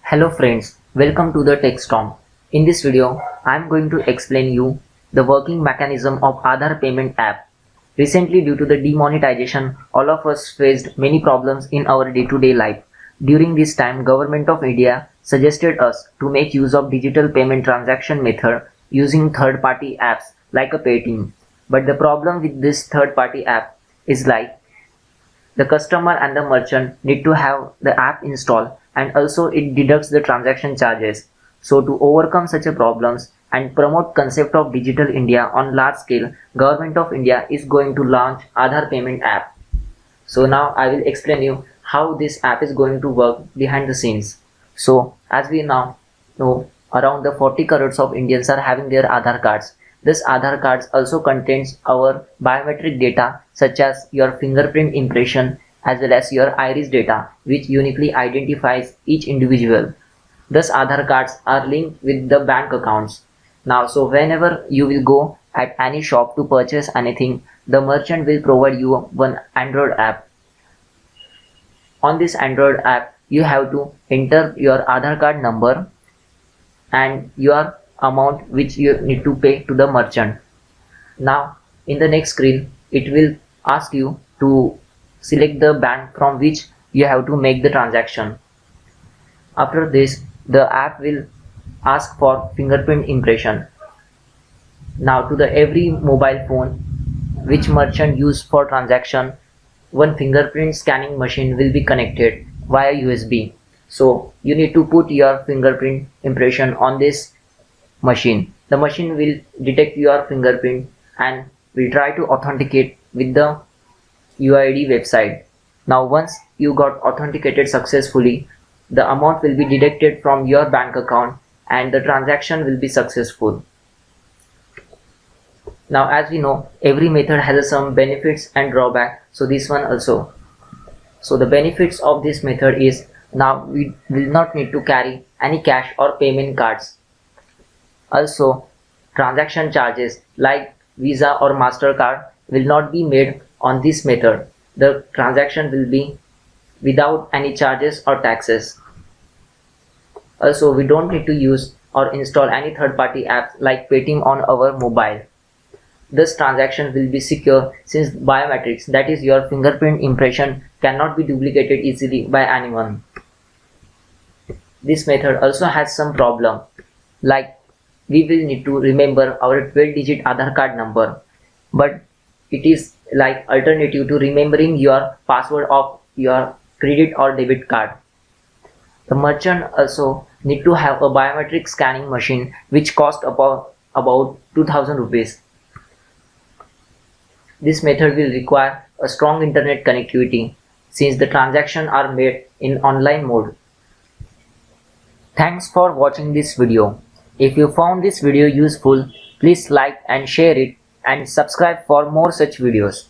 Hello friends, welcome to the TechStorm. In this video, I am going to explain you the working mechanism of Aadhaar payment app. Recently, due to the demonetization, all of us faced many problems in our day-to-day life. During this time, Government of India suggested us to make use of digital payment transaction method using third-party apps like a Paytm. But the problem with this third-party app is like the customer and the merchant need to have the app installed, and also it deducts the transaction charges. So to overcome such a problems and promote concept of digital India on large scale, Government of India is going to launch Aadhaar payment app. So now I will explain you how this app is going to work behind the scenes. So as we now know, around the 40 crores of Indians are having their Aadhaar cards. This Aadhaar cards also contains our biometric data such as your fingerprint impression as well as your iris data, which uniquely identifies each individual. Thus Aadhaar cards are linked with the bank accounts. Now, so whenever you will go at any shop to purchase anything, the merchant will provide you one Android app. On this Android app, you have to enter your Aadhaar card number and your amount which you need to pay to the merchant. Now, in the next screen, it will ask you to select the bank from which you have to make the transaction. After this, the app will ask for fingerprint impression. Now, to the every mobile phone which merchant use for transaction, one fingerprint scanning machine will be connected via USB. So you need to put your fingerprint impression on this machine. The machine will detect your fingerprint and will try to authenticate with the UID website. Now once you got authenticated successfully, the amount will be deducted from your bank account and the transaction will be successful. Now as we know, every method has some benefits and drawback, so this one also. So the benefits of this method is, now we will not need to carry any cash or payment cards. Also, transaction charges like Visa or MasterCard will not be made on this method. The transaction will be without any charges or taxes. Also, we don't need to use or install any third-party apps like Paytm on our mobile. This transaction will be secure since biometrics, that is your fingerprint impression, cannot be duplicated easily by anyone. This method also has some problem, like we will need to remember our 12-digit Aadhaar card number, but it is like alternative to remembering your password of your credit or debit card. The merchant also need to have a biometric scanning machine which cost about 2000 rupees. This method will require a strong internet connectivity since the transactions are made in online mode. Thanks for watching this video. If you found this video useful, please like and share it and subscribe for more such videos.